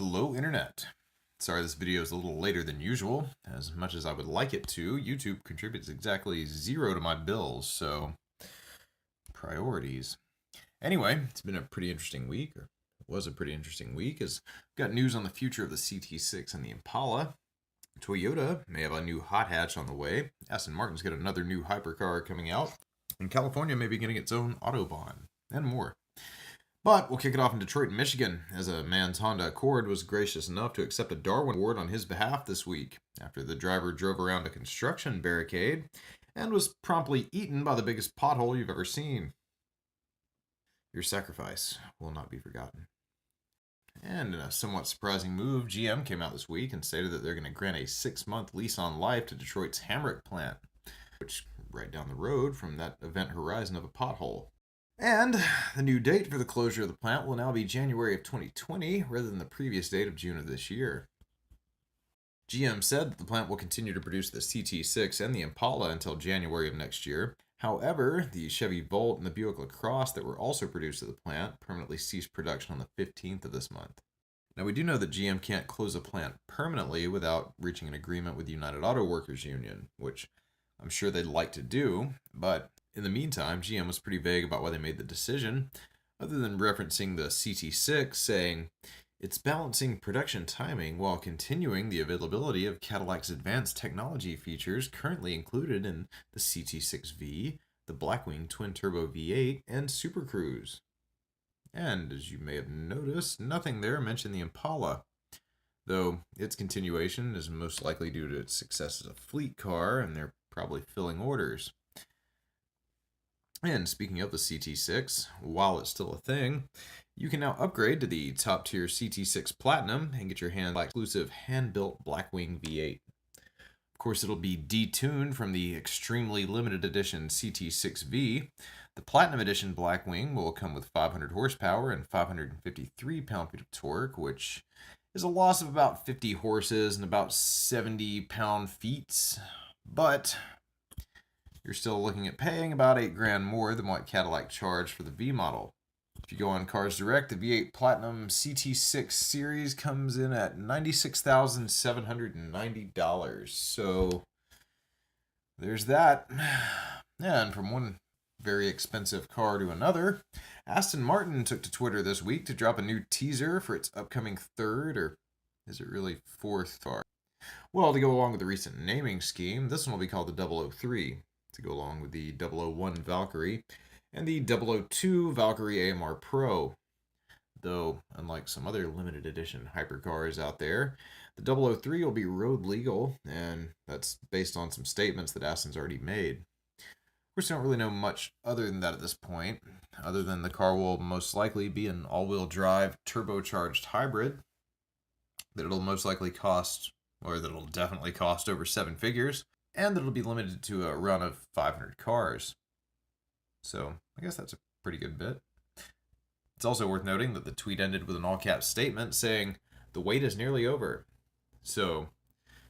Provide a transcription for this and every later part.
Hello, Internet. Sorry this video is a little later than usual. As much as I would like it to, YouTube contributes exactly 0 to my bills, so priorities. Anyway, it's been a pretty interesting week, or it was a pretty interesting week, as I've got news on the future of the CT6 and the Impala. Toyota may have a new hot hatch on the way. Aston Martin's got another new hypercar coming out. And California may be getting its own Autobahn, and more. But we'll kick it off in Detroit and Michigan, as a man's Honda Accord was gracious enough to accept a Darwin Award on his behalf this week, after the driver drove around a construction barricade and was promptly eaten by the biggest pothole you've ever seen. Your sacrifice will not be forgotten. And in a somewhat surprising move, GM came out this week and stated that they're going to grant a 6-month lease on life to Detroit's Hamrick plant, which right down the road from that event horizon of a pothole. And the new date for the closure of the plant will now be January of 2020 rather than the previous date of June of this year. GM said that the plant will continue to produce the CT6 and the Impala until January of next year. However, the Chevy Volt and the Buick LaCrosse that were also produced at the plant permanently ceased production on the 15th of this month. Now, we do know that GM can't close a plant permanently without reaching an agreement with the United Auto Workers Union, which I'm sure they'd like to do, but in the meantime, GM was pretty vague about why they made the decision, other than referencing the CT6, saying it's balancing production timing while continuing the availability of Cadillac's advanced technology features currently included in the CT6V, the Blackwing twin-turbo V8, and Super Cruz. And as you may have noticed, nothing there mentioned the Impala, though its continuation is most likely due to its success as a fleet car, and they're probably filling orders. And speaking of the CT6, while it's still a thing, you can now upgrade to the top-tier CT6 Platinum and get your exclusive hand-built Blackwing V8. Of course, it'll be detuned from the extremely limited edition CT6V. The Platinum Edition Blackwing will come with 500 horsepower and 553 pound-feet of torque, which is a loss of about 50 horses and about 70 pound-feet. But you're still looking at paying about $8,000 more than what Cadillac charged for the V model. If you go on Cars Direct, the V8 Platinum CT6 series comes in at $96,790. So there's that. And from one very expensive car to another, Aston Martin took to Twitter this week to drop a new teaser for its upcoming third, or is it really fourth car? Well, to go along with the recent naming scheme, this one will be called the 003, to go along with the 001 Valkyrie and the 002 Valkyrie AMR Pro. Though, unlike some other limited edition hypercars out there, the 003 will be road legal, and that's based on some statements that Aston's already made. Of course, we don't really know much other than that at this point, other than the car will most likely be an all-wheel drive turbocharged hybrid, that it'll most likely cost, or that it'll definitely cost over 7 figures, and that it'll be limited to a run of 500 cars. So, I guess that's a pretty good bit. It's also worth noting that the tweet ended with an all-caps statement saying, "The wait is nearly over." So,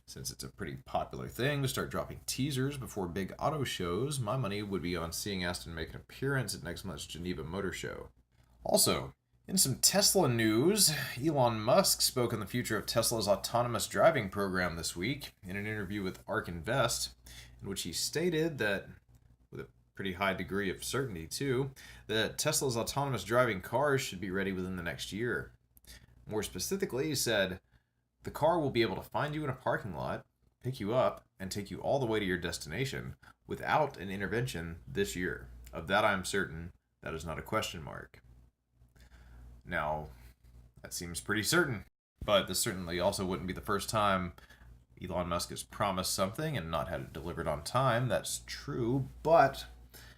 since it's a pretty popular thing to start dropping teasers before big auto shows, my money would be on seeing Aston make an appearance at next month's Geneva Motor Show. Also, in some Tesla news, Elon Musk spoke on the future of Tesla's autonomous driving program this week in an interview with ARK Invest, in which he stated that, with a pretty high degree of certainty too, that Tesla's autonomous driving cars should be ready within the next year. More specifically, he said, "The car will be able to find you in a parking lot, pick you up, and take you all the way to your destination without an intervention this year. Of that I'm certain. That is not a question mark." Now, that seems pretty certain, but this certainly also wouldn't be the first time Elon Musk has promised something and not had it delivered on time. That's true, but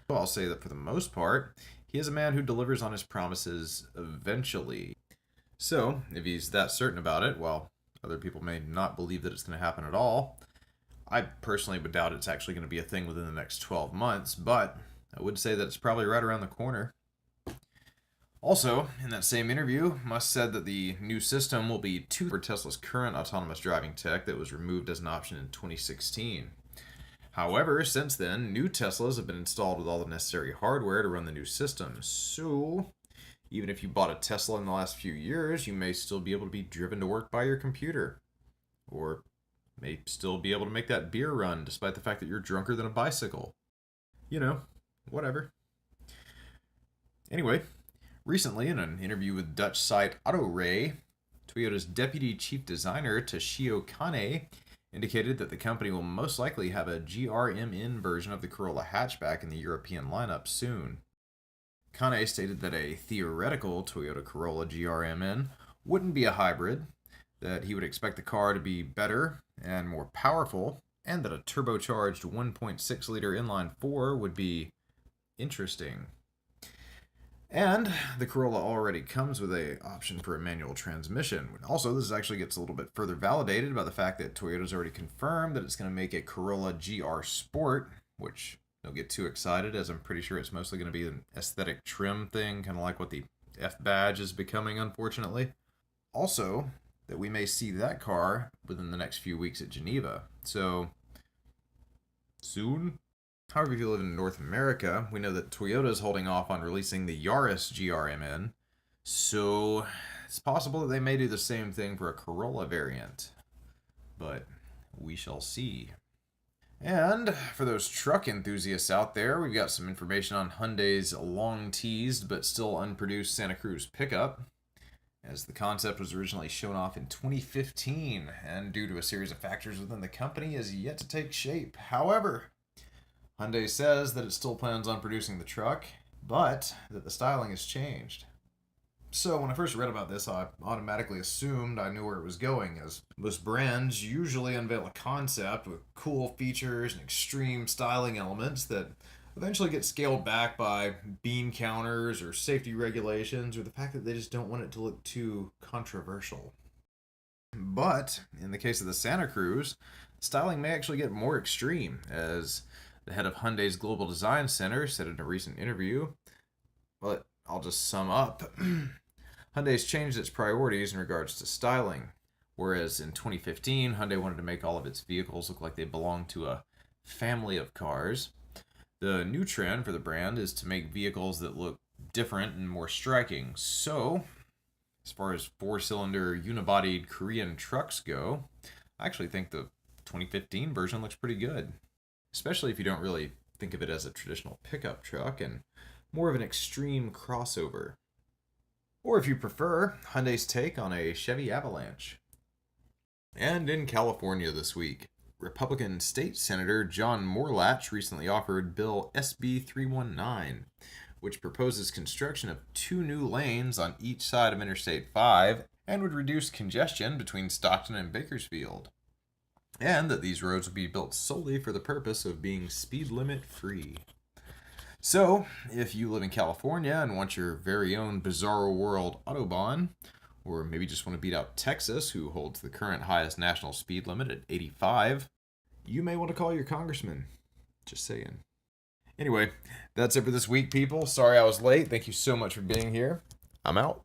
I'll say that for the most part, he is a man who delivers on his promises eventually. So, if he's that certain about it, while other people may not believe that it's going to happen at all, I personally would doubt it's actually going to be a thing within the next 12 months, but I would say that it's probably right around the corner. Also, in that same interview, Musk said that the new system will be for Tesla's current autonomous driving tech that was removed as an option in 2016. However, since then, new Teslas have been installed with all the necessary hardware to run the new system. So, Even if you bought a Tesla in the last few years, you may still be able to be driven to work by your computer. Or may still be able to make that beer run despite the fact that you're drunker than a bicycle. You know, whatever. Anyway, recently in an interview with Dutch site Autoray, Toyota's deputy chief designer Toshio Kane indicated that the company will most likely have a GRMN version of the Corolla hatchback in the European lineup soon. Kane stated that a theoretical Toyota Corolla GRMN wouldn't be a hybrid, that he would expect the car to be better and more powerful, and that a turbocharged 1.6-liter inline-4 would be interesting. And the Corolla already comes with an option for a manual transmission. Also, this actually gets a little bit further validated by the fact that Toyota's already confirmed that it's going to make a Corolla GR Sport, which don't get too excited, as I'm pretty sure it's mostly going to be an aesthetic trim thing, kind of like what the F badge is becoming, unfortunately. Also, that we may see that car within the next few weeks at Geneva. So, soon? However, if you live in North America, we know that Toyota is holding off on releasing the Yaris GRMN, so it's possible that they may do the same thing for a Corolla variant. But we shall see. And for those truck enthusiasts out there, we've got some information on Hyundai's long-teased but still unproduced Santa Cruz pickup, as the concept was originally shown off in 2015, and due to a series of factors within the company, is yet to take shape. However, Hyundai says that it still plans on producing the truck, but that the styling has changed. So when I first read about this, I automatically assumed I knew where it was going, as most brands usually unveil a concept with cool features and extreme styling elements that eventually get scaled back by bean counters or safety regulations or the fact that they just don't want it to look too controversial. But in the case of the Santa Cruz, styling may actually get more extreme, as the head of Hyundai's Global Design Center said in a recent interview. But I'll just sum up. Hyundai's changed its priorities in regards to styling. Whereas in 2015, Hyundai wanted to make all of its vehicles look like they belonged to a family of cars. The new trend for the brand is to make vehicles that look different and more striking. So, as far as four-cylinder unibodied Korean trucks go, I actually think the 2015 version looks pretty good. Especially if you don't really think of it as a traditional pickup truck and more of an extreme crossover. Or if you prefer, Hyundai's take on a Chevy Avalanche. And in California this week, Republican State Senator John Morlatch recently offered Bill SB 319, which proposes construction of 2 new lanes on each side of Interstate 5 and would reduce congestion between Stockton and Bakersfield. And that these roads would be built solely for the purpose of being speed limit free. So, if you live in California and want your very own bizarro world Autobahn, or maybe just want to beat out Texas, who holds the current highest national speed limit at 85, you may want to call your congressman. Just saying. Anyway, that's it for this week, people. Sorry I was late. Thank you so much for being here. I'm out.